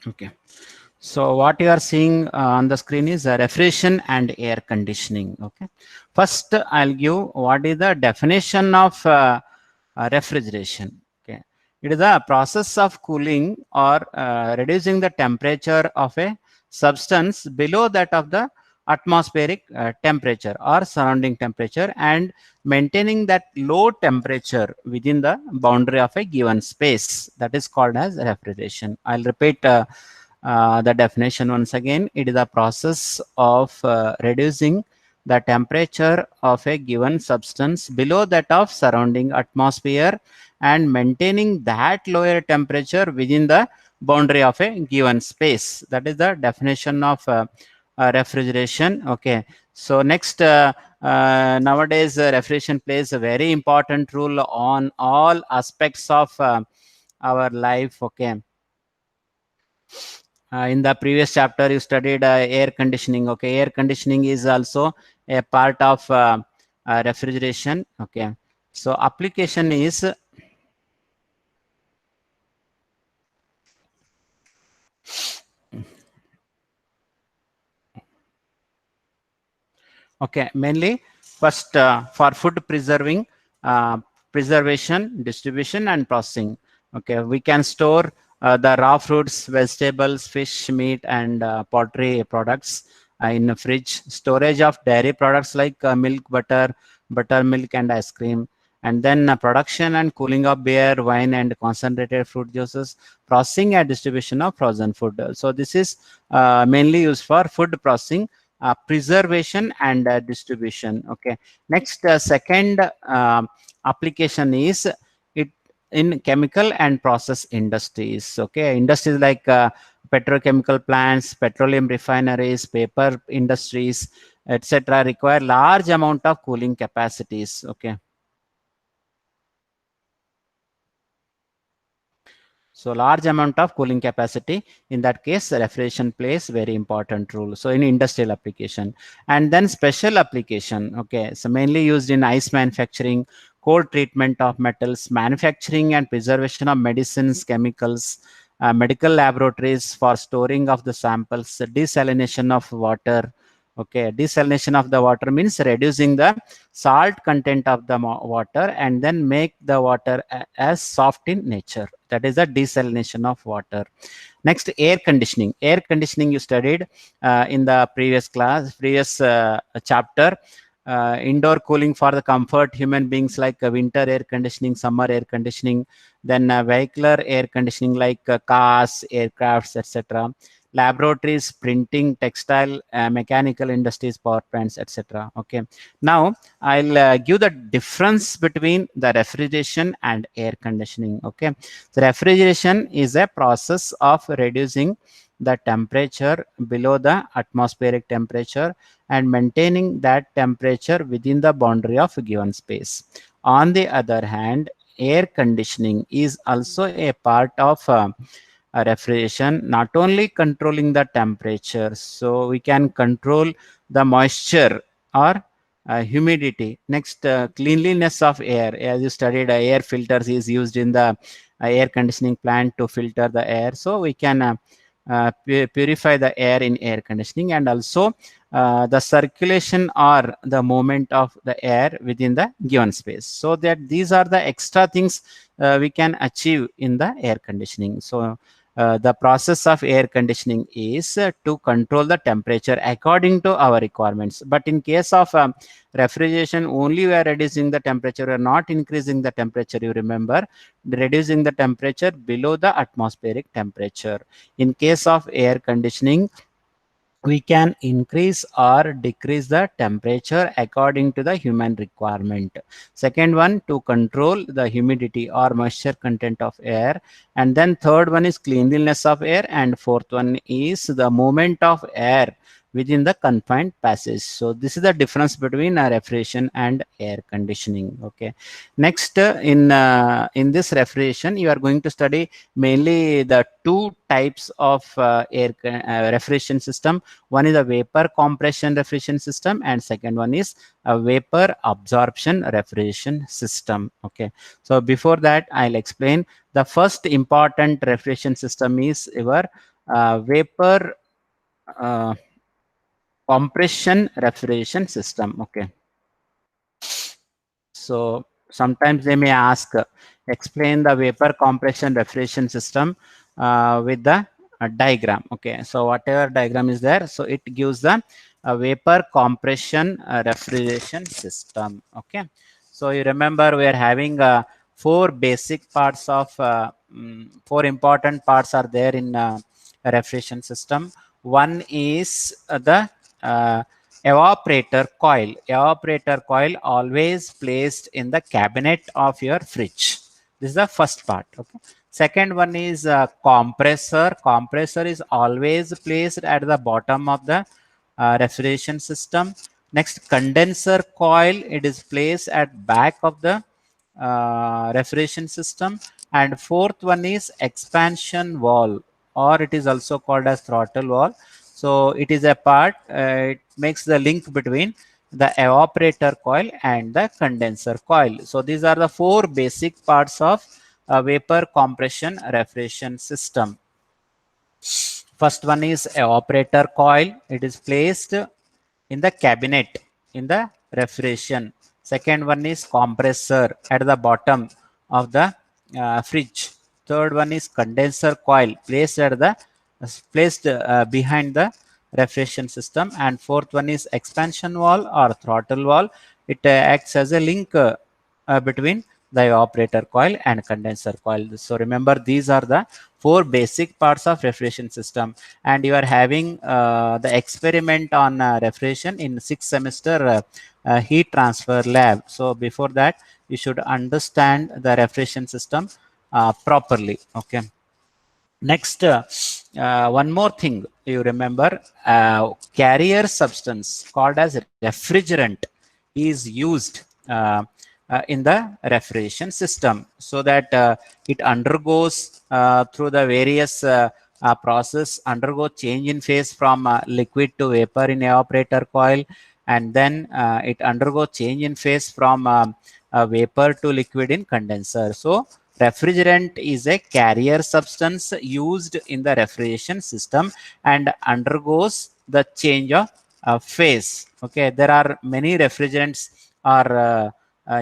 Okay. So what you are seeing on the screen is refrigeration and air conditioning. Okay. First, I'll give what is the definition of refrigeration. Okay. It is the process of cooling or reducing the temperature of a substance below that of the atmospheric temperature or surrounding temperature, and maintaining that low temperature within the boundary of a given space. That is called as refrigeration. I'll repeat the definition once again. It is a process of reducing the temperature of a given substance below that of surrounding atmosphere and maintaining that lower temperature within the boundary of a given space. That is the definition of refrigeration. Okay. So next, nowadays refrigeration plays a very important role on all aspects of our life. Okay. In the previous chapter you studied air conditioning. Okay, air conditioning is also a part of refrigeration. Okay, so application is okay, mainly first for food preservation, distribution and processing. Okay, we can store the raw fruits, vegetables, fish, meat and poultry products in a fridge. Storage of dairy products like milk, buttermilk and ice cream. And then production and cooling of beer, wine and concentrated fruit juices, processing and distribution of frozen food. So this is mainly used for food processing, preservation and distribution. Okay, next, second application is it in chemical and process industries. Okay, industries like petrochemical plants, petroleum refineries, paper industries, etc., require large amount of cooling capacities. Okay, so large amount of cooling capacity. In that case, refrigeration plays very important role. So in industrial application, and then special application. Okay, so mainly used in ice manufacturing, cold treatment of metals, manufacturing and preservation of medicines, chemicals, medical laboratories for storing of the samples, desalination of water. Okay, desalination of the water means reducing the salt content of the water and then make the water as soft in nature. That is the desalination of water. Next, air conditioning. Air conditioning you studied in the previous chapter. Indoor cooling for the comfort human beings, like winter air conditioning, summer air conditioning, then vehicular air conditioning like cars, aircrafts, etc., laboratories, printing, textile, mechanical industries, power plants, etc. Okay, now I'll give the difference between the refrigeration and air conditioning. Okay, so refrigeration is a process of reducing the temperature below the atmospheric temperature and maintaining that temperature within the boundary of a given space. On the other hand, air conditioning is also a part of refrigeration, not only controlling the temperature, so we can control the moisture or humidity. Next, cleanliness of air. As you studied, air filters is used in the air conditioning plant to filter the air, so we can purify the air in air conditioning, and also the circulation or the movement of the air within the given space. So that these are the extra things we can achieve in the air conditioning. So the process of air conditioning is to control the temperature according to our requirements. But in case of refrigeration, only we are reducing the temperature, we are not increasing the temperature. You remember, reducing the temperature below the atmospheric temperature. In case of air conditioning, we can increase or decrease the temperature according to the human requirement. Second one, to control the humidity or moisture content of air. And then third one is cleanliness of air, and fourth one is the movement of air within the confined passage. So this is the difference between refrigeration and air conditioning. Okay, next, in this refrigeration you are going to study mainly the two types of refrigeration system. One is a vapor compression refrigeration system, and second one is a vapor absorption refrigeration system. Okay, so before that I'll explain. The first important refrigeration system is your vapor uh, compression refrigeration system. Okay. So sometimes they may ask, explain the vapor compression refrigeration system with the diagram. Okay, so whatever diagram is there, so it gives the vapor compression refrigeration system. Okay, so you remember we are having four basic parts of four important parts are there in refrigeration system. One is the evaporator coil. Evaporator coil always placed in the cabinet of your fridge. This is the first part. Okay. Second one is compressor. Compressor is always placed at the bottom of the refrigeration system. Next, condenser coil. It is placed at back of the refrigeration system. And fourth one is expansion valve, or it is also called as throttle valve. So it is a part, it makes the link between the evaporator coil and the condenser coil. So these are the four basic parts of a vapor compression refrigeration system. First one is evaporator coil. It is placed in the cabinet in the refrigeration. Second one is compressor at the bottom of the fridge. Third one is condenser coil placed behind the refrigeration system. And fourth one is expansion valve or throttle valve. It acts as a link between the evaporator coil and condenser coil. So remember, these are the four basic parts of refrigeration system, and you are having the experiment on refrigeration in 6th semester heat transfer lab. So before that, you should understand the refrigeration system properly. Okay. Next, one more thing you remember, carrier substance called as refrigerant is used in the refrigeration system, so that it undergoes through the various process, undergo change in phase from liquid to vapor in evaporator coil, and then it undergo change in phase from vapor to liquid in condenser. So refrigerant is a carrier substance used in the refrigeration system and undergoes the change of phase. Okay, there are many refrigerants are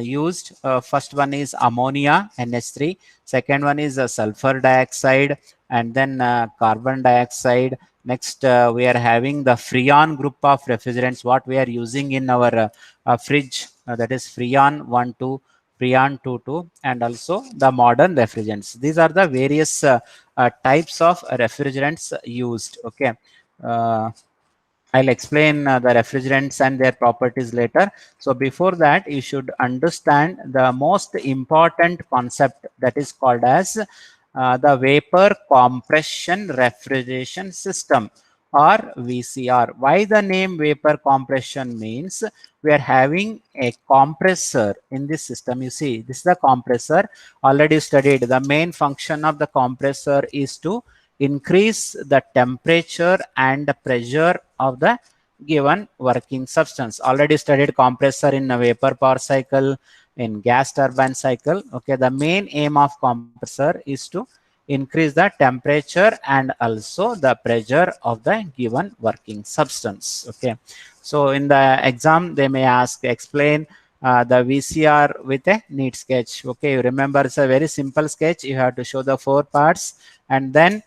used. First one is ammonia, NH3. Second one is sulfur dioxide, and then carbon dioxide. Next, we are having the Freon group of refrigerants, what we are using in our fridge, that is Freon 1,2, Freon 2,2, and also the modern refrigerants. These are the various types of refrigerants used. Okay. I'll explain the refrigerants and their properties later. So before that, you should understand the most important concept, that is called as the vapor compression refrigeration system, or VCR. Why the name vapor compression means we are having a compressor in this system. You see, this is the compressor, already studied. The main function of the compressor is to increase the temperature and the pressure of the given working substance. Already studied compressor in a vapor power cycle, in gas turbine cycle. Okay, the main aim of compressor is to increase the temperature and also the pressure of the given working substance. Okay, so in the exam they may ask, explain the VCR with a neat sketch. Okay, you remember, it's a very simple sketch. You have to show the four parts, and then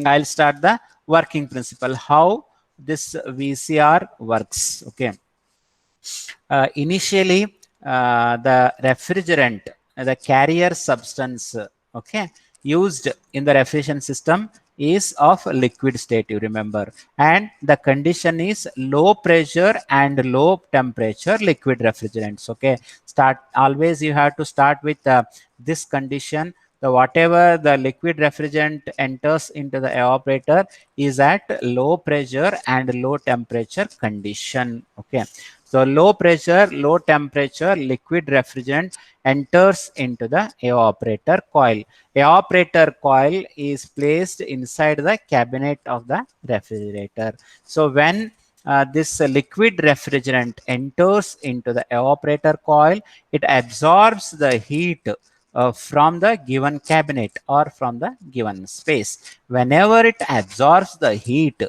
I'll start the working principle, how this VCR works. Okay. Initially, the refrigerant, the carrier substance, okay, used in the refrigeration system is of liquid state, you remember, and the condition is low pressure and low temperature liquid refrigerants. Okay, start always, you have to start with this condition. The whatever the liquid refrigerant enters into the evaporator is at low pressure and low temperature condition. Okay, so low pressure, low temperature liquid refrigerant enters into the evaporator coil. Evaporator coil is placed inside the cabinet of the refrigerator. So when this liquid refrigerant enters into the evaporator coil, it absorbs the heat from the given cabinet or from the given space. Whenever it absorbs the heat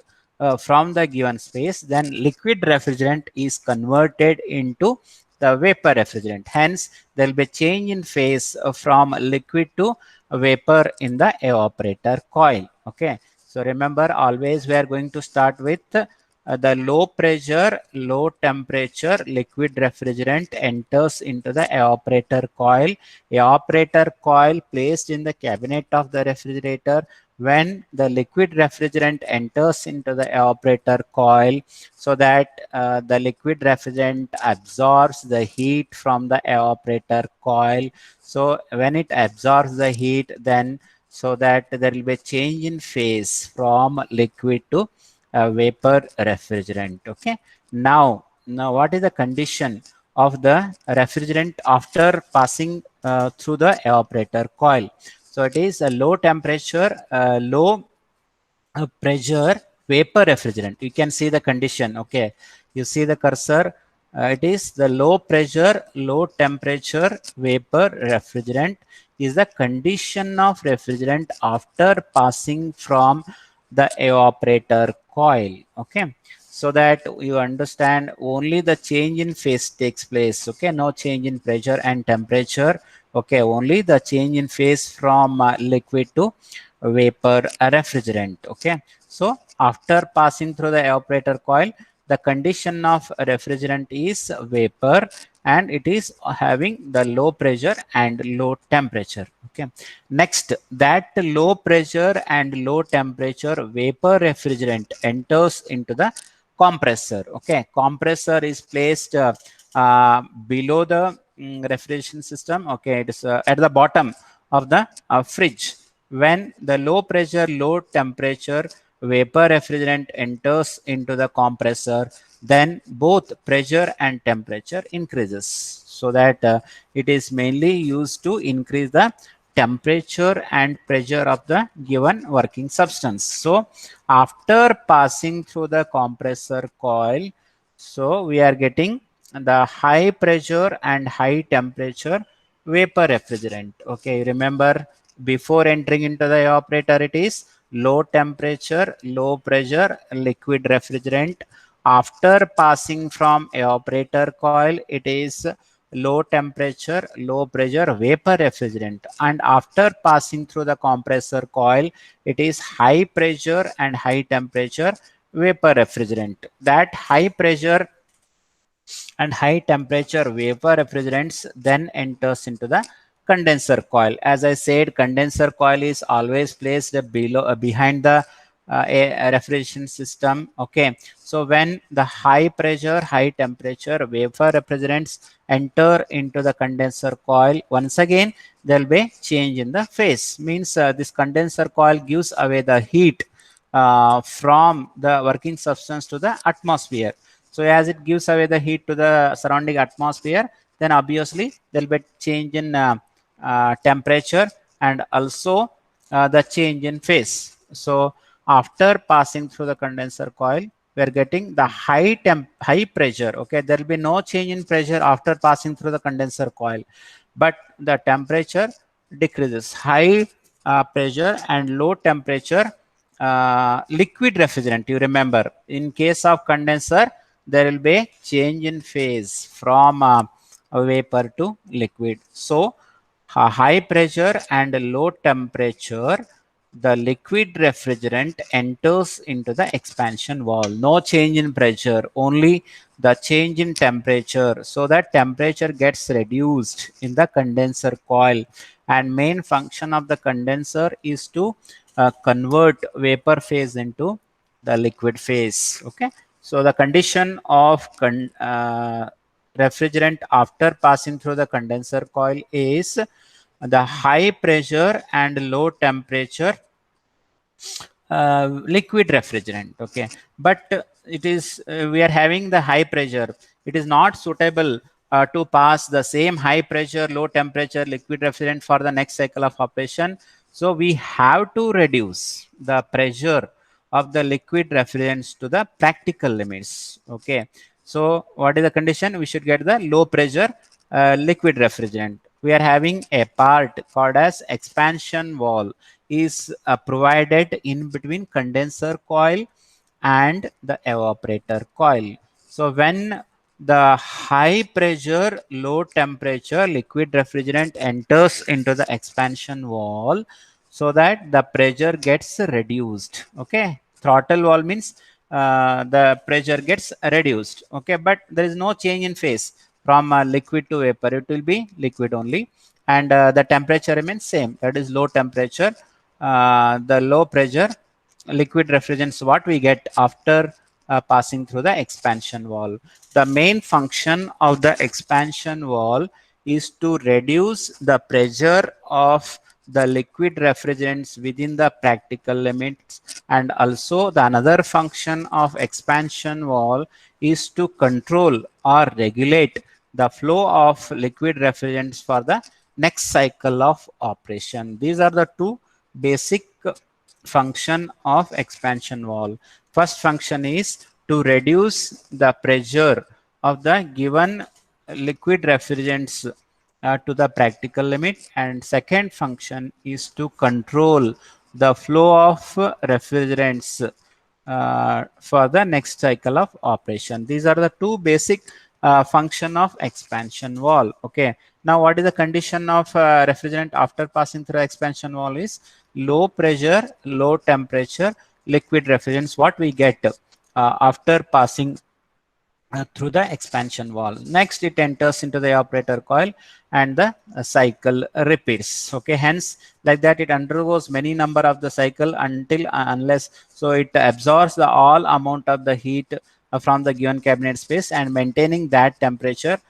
from the given space, then liquid refrigerant is converted into the vapor refrigerant. Hence, there will be change in phase from liquid to vapor in the evaporator coil. Okay. So remember, always we are going to start with the low pressure, low temperature liquid refrigerant enters into the evaporator coil. Evaporator coil placed in the cabinet of the refrigerator. When the liquid refrigerant enters into the evaporator coil, so that the liquid refrigerant absorbs the heat from the evaporator coil. So when it absorbs the heat, then so that there will be a change in phase from liquid to vapor refrigerant. Okay. Now what is the condition of the refrigerant after passing through the evaporator coil? So it is a low temperature, low pressure vapor refrigerant. You can see the condition. Okay. You see the cursor. It is the low pressure, low temperature vapor refrigerant is the condition of refrigerant after passing from the evaporator coil. Okay. So that you understand, only the change in phase takes place. Okay. No change in pressure and temperature. Okay. Only the change in phase from liquid to vapor refrigerant. Okay. So after passing through the evaporator coil, the condition of refrigerant is vapor, and it is having the low pressure and low temperature. Okay. Next, that low pressure and low temperature vapor refrigerant enters into the compressor. Okay. Compressor is placed below the refrigeration system. Okay. It is at the bottom of the fridge. When the low pressure, low temperature vapor refrigerant enters into the compressor, then both pressure and temperature increases. So that it is mainly used to increase the temperature and pressure of the given working substance. So after passing through the compressor coil, so we are getting the high pressure and high temperature vapor refrigerant. Okay, remember, before entering into the evaporator, it is low temperature, low pressure liquid refrigerant. After passing from evaporator coil, it is low temperature, low pressure vapor refrigerant. And after passing through the compressor coil, it is high pressure and high temperature vapor refrigerant. That high pressure and high temperature vapor refrigerants then enters into the condenser coil. As I said, condenser coil is always placed below behind the a refrigeration system. Okay. So when the high pressure, high temperature vapor refrigerants enter into the condenser coil, once again there will be change in the phase. Means this condenser coil gives away the heat from the working substance to the atmosphere. So as it gives away the heat to the surrounding atmosphere, then obviously there will be change in temperature and also the change in phase. So after passing through the condenser coil, we are getting the high pressure. Okay, there will be no change in pressure after passing through the condenser coil, but the temperature decreases. High pressure and low temperature liquid refrigerant. You remember, in case of condenser, there will be change in phase from vapor to liquid. So high pressure and low temperature, the liquid refrigerant enters into the expansion valve. No change in pressure, only the change in temperature. So that temperature gets reduced in the condenser coil. And main function of the condenser is to convert vapor phase into the liquid phase. Okay. So the condition of refrigerant after passing through the condenser coil is the high pressure and low temperature liquid refrigerant. Okay. But it is we are having the high pressure. It is not suitable to pass the same high pressure, low temperature liquid refrigerant for the next cycle of operation. So we have to reduce the pressure of the liquid refrigerants to the practical limits. Okay. So what is the condition? We should get the low pressure liquid refrigerant. we are having a part called as expansion wall is provided in between condenser coil and the evaporator coil. So when the high pressure, low temperature liquid refrigerant enters into the expansion wall, so that the pressure gets reduced. Okay, throttle wall means the pressure gets reduced. Okay, but there is no change in phase from liquid to vapor. It will be liquid only, and the temperature remains same. That is low temperature. The low pressure liquid refrigerants what we get after passing through the expansion wall. The main function of the expansion wall is to reduce the pressure of the liquid refrigerants within the practical limits, and also the another function of expansion wall is to control or regulate the flow of liquid refrigerants for the next cycle of operation. These are the two basic function of expansion wall. First function is to reduce the pressure of the given liquid refrigerants to the practical limit, and second function is to control the flow of refrigerants for the next cycle of operation. These are the two basic function of expansion wall. Okay, now what is the condition of refrigerant after passing through expansion wall is low pressure, low temperature liquid refrigerants what we get after passing through the expansion wall. Next, it enters into the operator coil and the cycle repeats. Okay, hence like that it undergoes many number of the cycle until unless so it absorbs the all amount of the heat from the given cabinet space and maintaining that temperature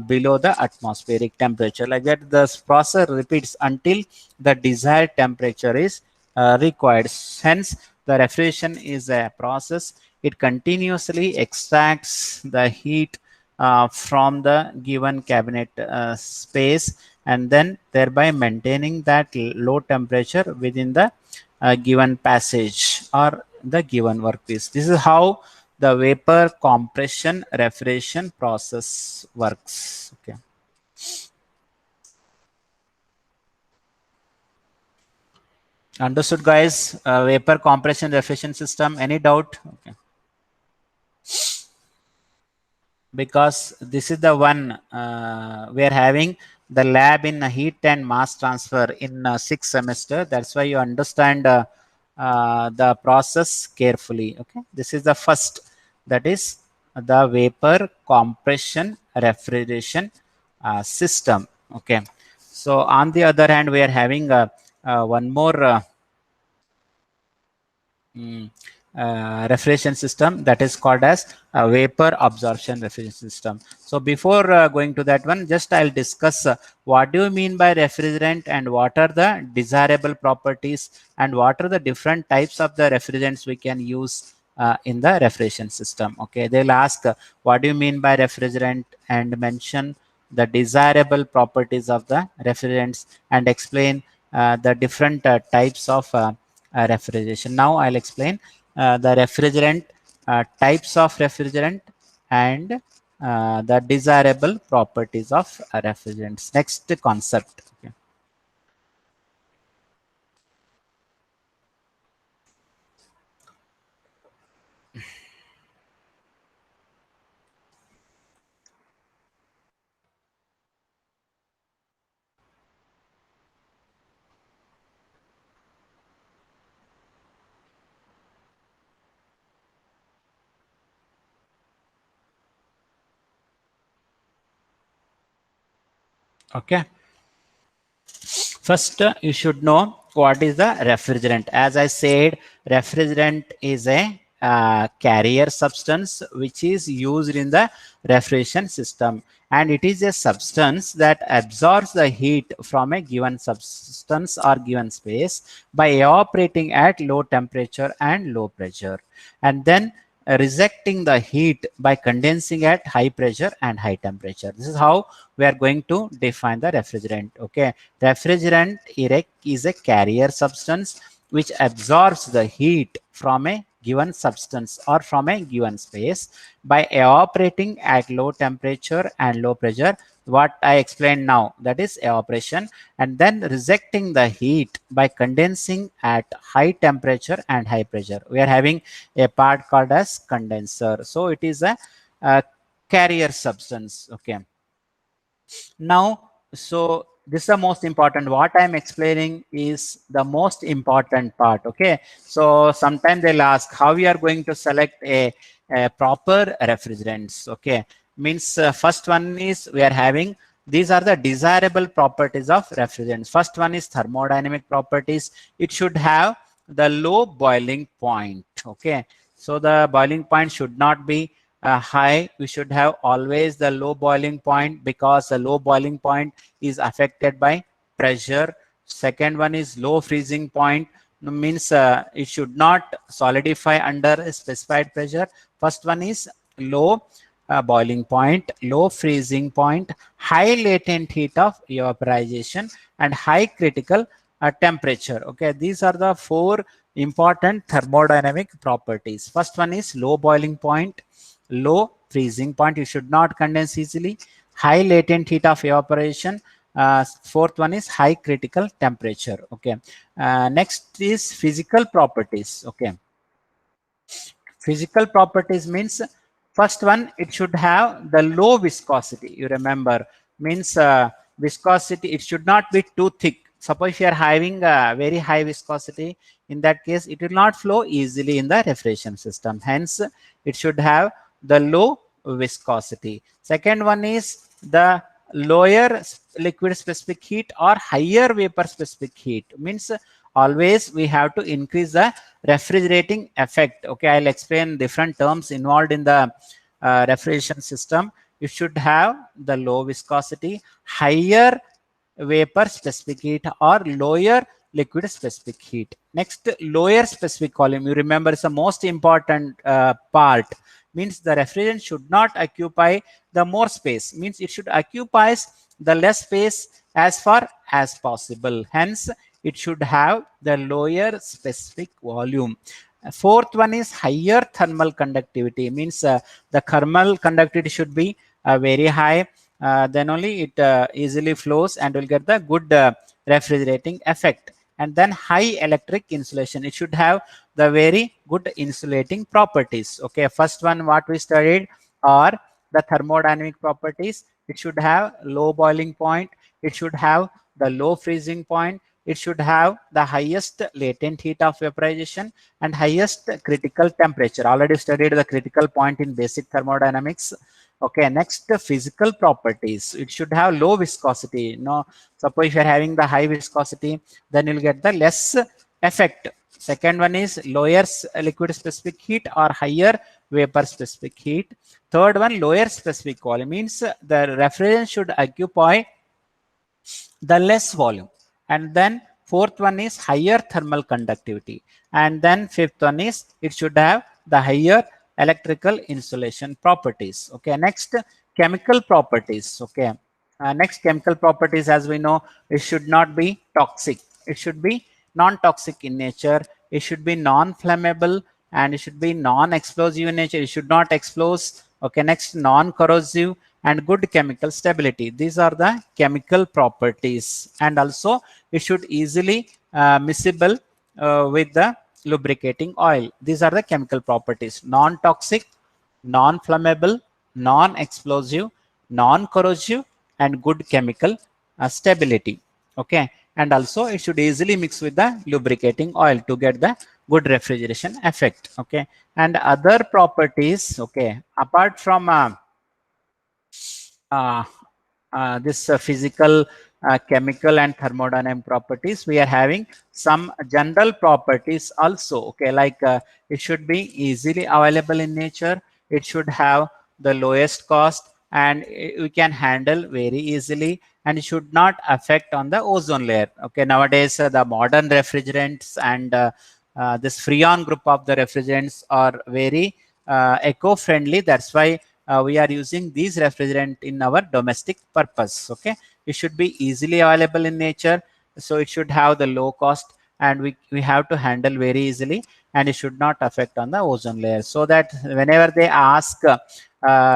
below the atmospheric temperature. Like that, the process repeats until the desired temperature is required. Hence, the refrigeration is a process. It continuously extracts the heat from the given cabinet space, and then thereby maintaining that low temperature within the given passage or the given workpiece. This is how the vapor compression refrigeration process works. Okay. Understood, guys? Vapor compression refrigeration system. Any doubt? Okay. Because this is the one we are having the lab in heat and mass transfer in sixth semester. That's why you understand the process carefully. Okay, this is the first, that is the vapor compression refrigeration system. Okay, so on the other hand, we are having one more mm, refrigeration system, that is called as vapor absorption refrigeration system. So before going to that one, just I'll discuss what do you mean by refrigerant and what are the desirable properties and what are the different types of the refrigerants we can use in the refrigeration system. Okay, they'll ask what do you mean by refrigerant and mention the desirable properties of the refrigerants and explain the different types of refrigeration. Now I'll explain the refrigerant, types of refrigerant, and the desirable properties of refrigerants. Next concept. Okay. Okay. First, you should know what is the refrigerant. As I said, refrigerant is a carrier substance which is used in the refrigeration system, and it is a substance that absorbs the heat from a given substance or given space by evaporating at low temperature and low pressure, and then rejecting the heat by condensing at high pressure and high temperature. This is how we are going to define the refrigerant. Okay, refrigerant is a carrier substance which absorbs the heat from a given substance or from a given space by evaporating at low temperature and low pressure, what I explained now, that is evaporation, and then rejecting the heat by condensing at high temperature and high pressure. We are having a part called as condenser. So it is a carrier substance. Okay. Now, so this is the most important. What I'm explaining is the most important part. Okay. So sometimes they'll ask how we are going to select a proper refrigerants. Okay. Means first one is we are having, these are the desirable properties of refrigerants. First one is thermodynamic properties. It should have the low boiling point. Okay. So the boiling point should not be high. We should have always the low boiling point, because the low boiling point is affected by pressure. Second one is low freezing point, means it should not solidify under a specified pressure. First one is low boiling point, low freezing point, high latent heat of evaporization, and high critical temperature. Okay, these are the four important thermodynamic properties. First one is low boiling point, low freezing point, you should not condense easily, high latent heat of evaporation, fourth one is high critical temperature. Okay, next is physical properties. Okay, physical properties means first one, it should have the low viscosity. You remember, means viscosity, it should not be too thick. Suppose if you are having a very high viscosity, in that case it will not flow easily in the refrigeration system. Hence it should have the low viscosity. Second one is the lower liquid specific heat or higher vapor specific heat, means always we have to increase the refrigerating effect. Okay, I'll explain different terms involved in the refrigeration system. You should have the low viscosity, higher vapor specific heat, or lower liquid specific heat. Next, lower specific volume, you remember, is the most important part. Means the refrigerant should not occupy the more space, means it should occupy the less space as far as possible. Hence it should have the lower specific volume. Fourth one is higher thermal conductivity, means the thermal conductivity should be very high, then only it easily flows and will get the good refrigerating effect. And then high electric insulation, it should have the very good insulating properties. Okay, first one what we studied are the thermodynamic properties. It should have low boiling point, it should have the low freezing point, it should have the highest latent heat of vaporization and highest critical temperature. Already studied the critical point in basic thermodynamics. Okay, next, physical properties. It should have low viscosity. No, suppose if you are having the high viscosity, then you'll get the less effect. Second one is lower liquid specific heat or higher vapor specific heat. Third one, lower specific volume, means the refrigerant should occupy the less volume. And then fourth one is higher thermal conductivity. And then fifth one is it should have the higher electrical insulation properties. Okay, next, chemical properties. Okay, next, chemical properties, as we know, it should not be toxic, it should be non-toxic in nature, it should be non-flammable, and it should be non-explosive in nature, it should not explode. Okay, next, non-corrosive and good chemical stability. These are the chemical properties. And also it should easily miscible with the lubricating oil. These are the chemical properties: non-toxic, non-flammable, non-explosive, non-corrosive, and good chemical stability. Okay, and also it should easily mix with the lubricating oil to get the good refrigeration effect. Okay, and other properties. Okay, apart from uh, this physical, chemical, and thermodynamic properties, we are having some general properties also. Okay, like it should be easily available in nature, it should have the lowest cost, and we can handle very easily, and it should not affect on the ozone layer. Okay, nowadays the modern refrigerants and this freon group of the refrigerants are very eco-friendly. That's why we are using these refrigerant in our domestic purpose. Okay, it should be easily available in nature, so it should have the low cost, and we have to handle very easily, and it should not affect on the ozone layer. So that whenever they ask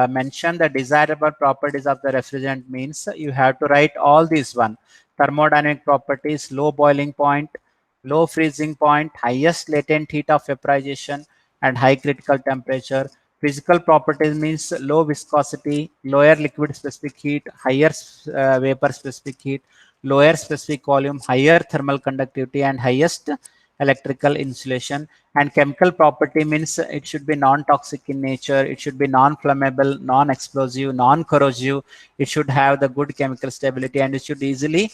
mention the desirable properties of the refrigerant, means you have to write all these one: thermodynamic properties, low boiling point, low freezing point, highest latent heat of vaporization, and high critical temperature. Physical properties means low viscosity, lower liquid specific heat, higher vapor specific heat, lower specific volume, higher thermal conductivity, and highest electrical insulation. And chemical property means it should be non-toxic in nature, it should be non-flammable, non-explosive, non-corrosive, it should have the good chemical stability, and it should easily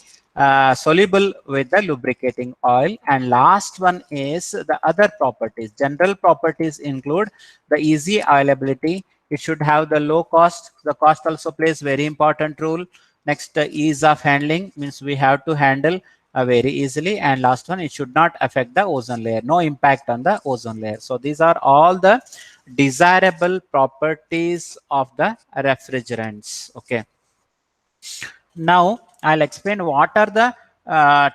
soluble with the lubricating oil. And last one is the other properties. General properties include the easy availability, it should have the low cost, the cost also plays very important role. Next, ease of handling, means we have to handle very easily. And last one, it should not affect the ozone layer, no impact on the ozone layer. So these are all the desirable properties of the refrigerants. Okay, now I'll explain what are the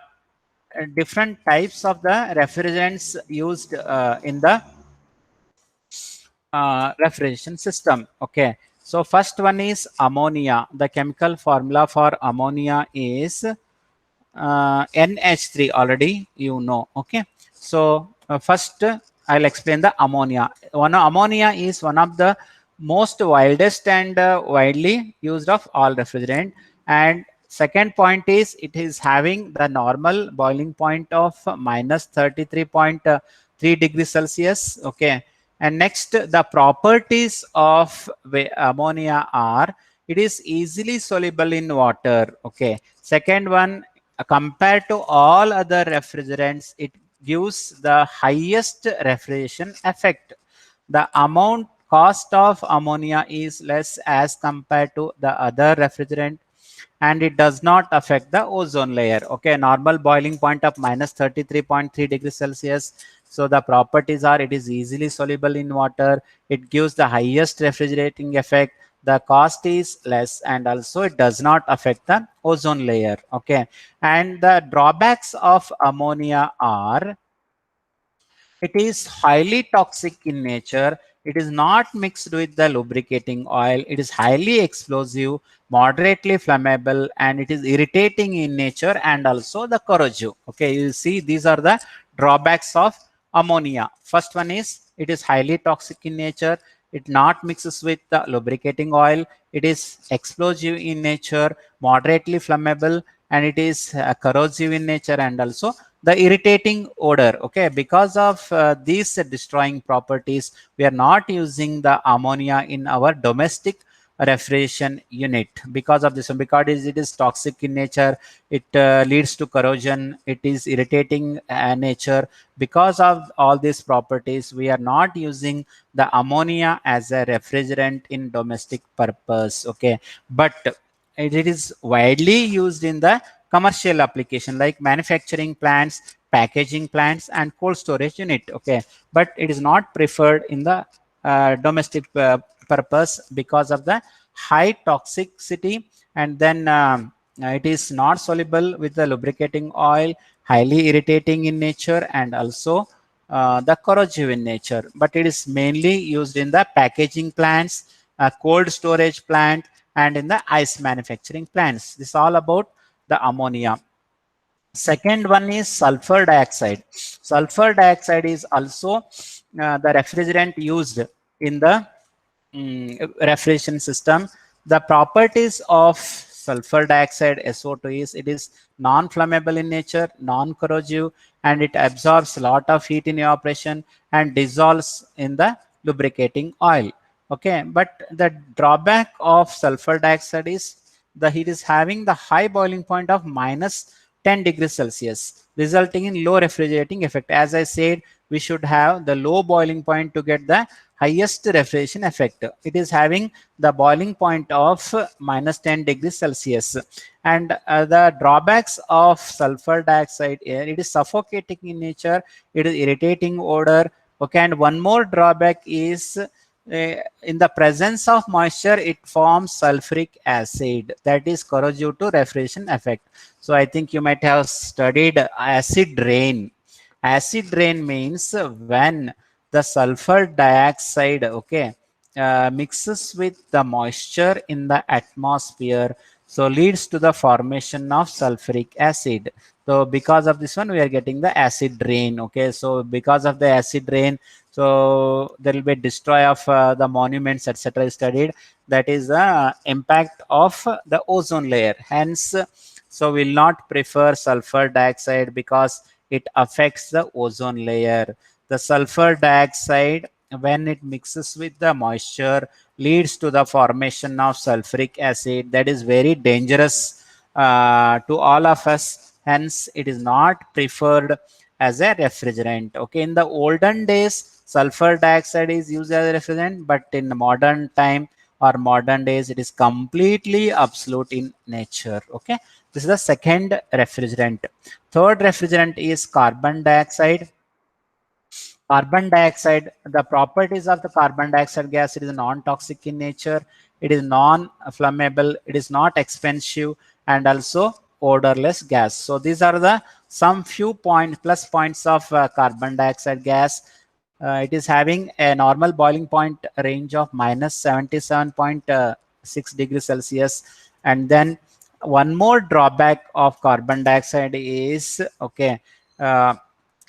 different types of the refrigerants used in the refrigeration system. Okay, so first one is ammonia. The chemical formula for ammonia is NH3, already you know. Okay, so first I'll explain the ammonia. Ammonia is one of the most wildest and widely used of all refrigerant. And second point is it is having the normal boiling point of minus 33.3 degrees Celsius. Okay, and next, the properties of ammonia are it is easily soluble in water. Okay, second one, compared to all other refrigerants, it gives the highest refrigeration effect. The amount cost of ammonia is less as compared to the other refrigerant, and it does not affect the ozone layer. Okay, normal boiling point of minus 33.3 degrees Celsius. So the properties are it is easily soluble in water, it gives the highest refrigerating effect, the cost is less, and also it does not affect the ozone layer. Okay, and the drawbacks of ammonia are it is highly toxic in nature. It is not mixed with the lubricating oil. It is highly explosive, moderately flammable, and it is irritating in nature and also the corrosive. Okay, you see these are the drawbacks of ammonia. First one is it is highly toxic in nature. It not mixes with the lubricating oil. It is explosive in nature, moderately flammable, and it is corrosive in nature and also the irritating odor. Okay, because of these destroying properties, we are not using the ammonia in our domestic refrigeration unit because of this one, because it is toxic in nature, it leads to corrosion, it is irritating nature. Because of all these properties, we are not using the ammonia as a refrigerant in domestic purpose. Okay, but it is widely used in the commercial application like manufacturing plants, packaging plants, and cold storage unit. Okay, but it is not preferred in the domestic purpose because of the high toxicity, and then it is not soluble with the lubricating oil, highly irritating in nature, and also the corrosive in nature. But it is mainly used in the packaging plants, cold storage plant, and in the ice manufacturing plants. This is all about the ammonia. Second one is sulfur dioxide. Sulfur dioxide is also the refrigerant used in the refrigeration system. The properties of sulfur dioxide SO2 is it is non-flammable in nature, non-corrosive, and it absorbs a lot of heat in evaporation and dissolves in the lubricating oil. Okay, but the drawback of sulfur dioxide is the heat is having the high boiling point of minus 10 degrees Celsius, resulting in low refrigerating effect. As I said, we should have the low boiling point to get the highest refrigeration effect. It is having the boiling point of minus 10 degrees Celsius. And the drawbacks of sulfur dioxide air, it is suffocating in nature, it is irritating odor. Okay, and one more drawback is in the presence of moisture, it forms sulfuric acid that is corrosive to refrigeration effect. So I think you might have studied acid rain. Acid rain means when the sulfur dioxide, okay, mixes with the moisture in the atmosphere, so leads to the formation of sulfuric acid. So because of this one, we are getting the acid rain. Okay, so because of the acid rain, so there will be destroy of the monuments, etc. studied. That is the impact of the ozone layer. Hence, so we'll not prefer sulfur dioxide because it affects the ozone layer. The sulfur dioxide, when it mixes with the moisture, leads to the formation of sulfuric acid. That is very dangerous to all of us. Hence, it is not preferred as a refrigerant. Okay, in the olden days, sulfur dioxide is used as a refrigerant, but in modern time or modern days, it is completely absolute in nature. Okay, this is the second refrigerant. Third refrigerant is carbon dioxide. Carbon dioxide, the properties of the carbon dioxide gas, it is non-toxic in nature, it is non-flammable, it is not expensive, and also odorless gas. So these are the some few plus points of carbon dioxide gas. It is having a normal boiling point range of minus 77.6 degrees Celsius. And then one more drawback of carbon dioxide is, okay, uh,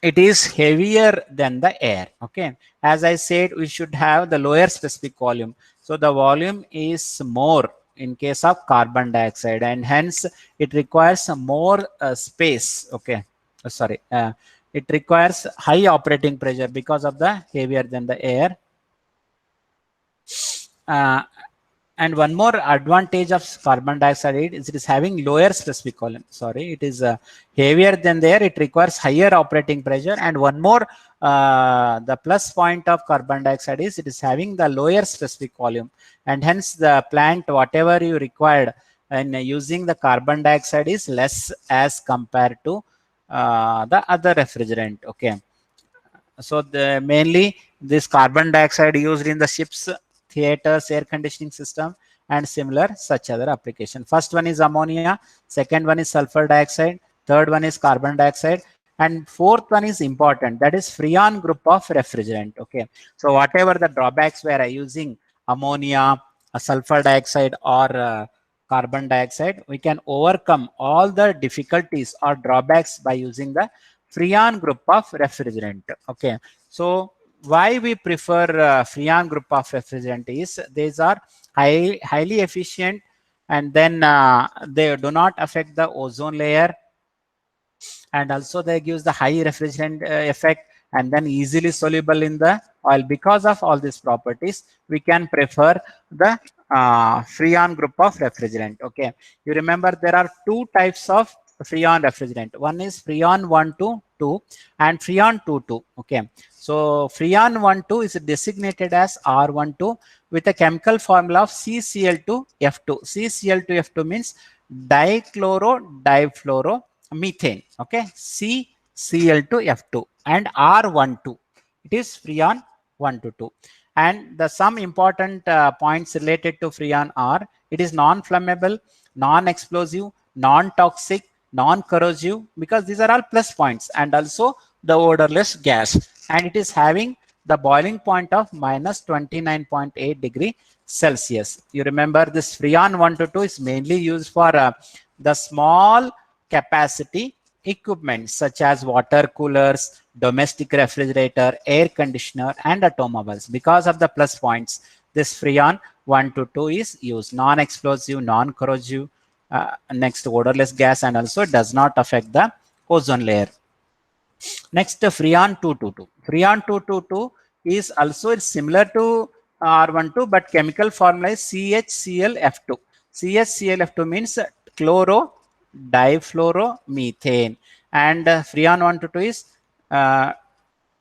it is heavier than the air. Okay, as I said, we should have the lower specific volume, so the volume is more in case of carbon dioxide, and hence it requires more space. Okay, sorry, it requires high operating pressure because of the heavier than the air. uh, and one more advantage of carbon dioxide is it is having lower specific volume. Sorry, it is heavier than the air. It requires higher operating pressure. And one more, the plus point of carbon dioxide is it is having the lower specific volume. And hence the plant, whatever you required and using the carbon dioxide is less as compared to the other refrigerant. Okay. So the mainly this carbon dioxide used in the ships, theaters, air conditioning system, and similar such other application. First one is ammonia, second one is sulfur dioxide, third one is carbon dioxide, and fourth one is important, that is freon group of refrigerant. Okay, so whatever the drawbacks were using ammonia, sulfur dioxide, or carbon dioxide, we can overcome all the difficulties or drawbacks by using the freon group of refrigerant. Okay, so why we prefer freon group of refrigerant is these are highly efficient, and then they do not affect the ozone layer, and also they gives the high refrigerant effect, and then easily soluble in the oil. Because of all these properties, we can prefer the freon group of refrigerant. Okay, you remember there are two types of freon refrigerant. One is freon 122 and freon 22. Okay, so freon 12 is designated as R12 with a chemical formula of CCl2F2. CCl2F2 means dichloro difluoro methane. Okay, CCl2F2 and R12. It is freon 1 to 2. And the some important points related to freon are it is non-flammable, non-explosive, non-toxic, non-corrosive, because these are all plus points, and also the odorless gas, and it is having the boiling point of minus 29.8 degree Celsius. You remember this freon 1 to 2 is mainly used for the small capacity equipment such as water coolers, domestic refrigerator, air conditioner, and automobiles. Because of the plus points, this freon 1 to 2 is used. Non-explosive, non-corrosive, next odorless gas, and also does not affect the ozone layer. Next, freon 222. Freon 222 is also similar to R12, but chemical formula is CHClF2. CHClF2 means chloro difluoromethane, and freon 122 is uh,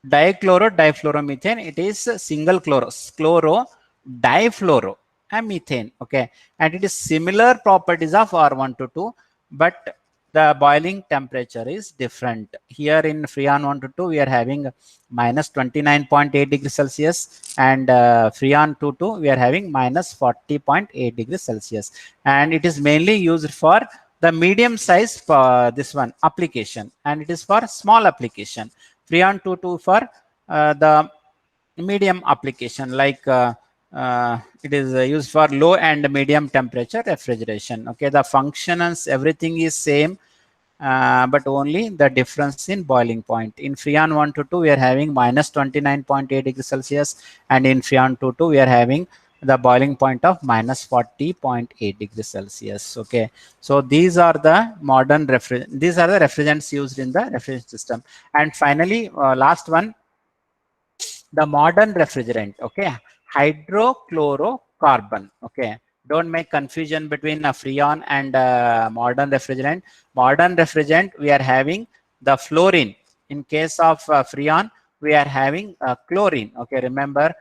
dichloro difluoromethane. It is single chloro difluoro methane. Okay, and it is similar properties of R122, but the boiling temperature is different. Here in freon 122 we are having minus 29.8 degrees Celsius, and freon 22 we are having minus 40.8 degrees Celsius, and it is mainly used for the medium size for this one application, and it is for small application. Freon 22 for the medium application, like it is used for low and medium temperature refrigeration. Okay, the functions, everything is same, but only the difference in boiling point. In Freon 122, we are having minus 29.8 degrees Celsius, and in Freon 22, we are having the boiling point of minus 40.8 degrees Celsius. Okay, so these are the modern these are the refrigerants used in the refrigerant system. And finally, last one, the modern refrigerant. Okay, hydrochlorocarbon. Okay, don't make confusion between a freon and modern refrigerant. Modern refrigerant, we are having the fluorine. In case of freon, we are having chlorine. Okay, remember,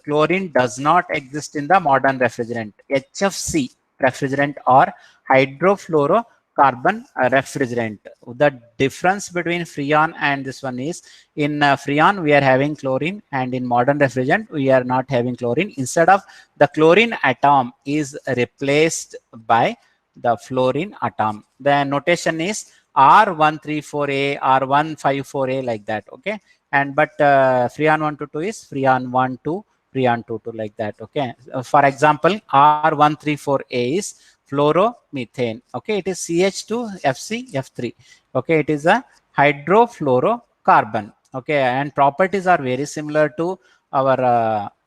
chlorine does not exist in the modern refrigerant. HFC refrigerant or hydrofluorocarbon refrigerant. The difference between freon and this one is, in freon we are having chlorine, and in modern refrigerant we are not having chlorine. Instead of the chlorine atom is replaced by the fluorine atom. The notation is R134A, R154A, like that. Okay, and but freon 122 is freon 12, freon 22, like that. Okay, for example, R134A is fluoromethane. Okay, it is CH2FCF3. Okay, it is a hydrofluorocarbon. Okay, and properties are very similar to our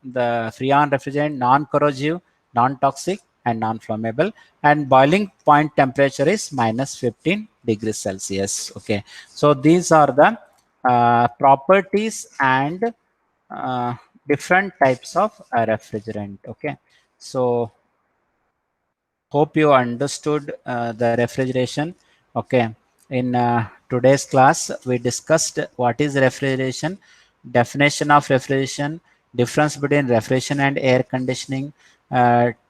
the freon refrigerant: non-corrosive, non-toxic, and non-flammable, and boiling point temperature is minus 15 degrees Celsius. Okay, so these are the properties and uh, different types of refrigerant. Okay, so hope you understood the refrigeration. Okay, in today's class we discussed what is refrigeration, definition of refrigeration, difference between refrigeration and air conditioning,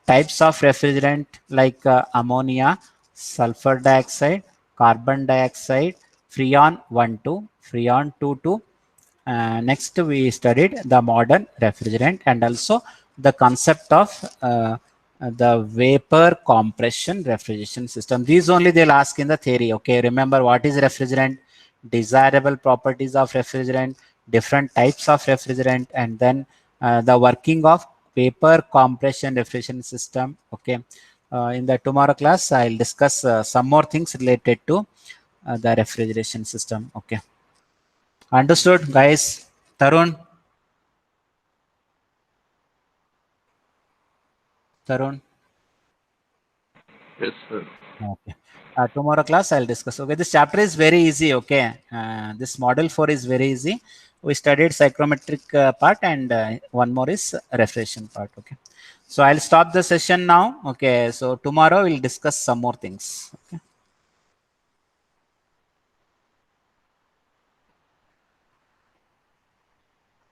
types of refrigerant like ammonia, sulfur dioxide, carbon dioxide, freon 12, freon 22. Next we studied the modern refrigerant, and also the concept of the vapor compression refrigeration system. These only they'll ask in the theory. Okay, remember what is refrigerant, desirable properties of refrigerant, different types of refrigerant, and then the working of vapor compression refrigeration system. Okay, in the tomorrow class I'll discuss some more things related to the refrigeration system. Okay, understood, guys? Tarun, Tarun. Yes, sir. Okay. Tomorrow class I'll discuss. Okay, this chapter is very easy. Okay, this model 4 is very easy. We studied psychrometric part, and one more is reflection part. Okay, so I'll stop the session now. Okay, so tomorrow we'll discuss some more things. Okay.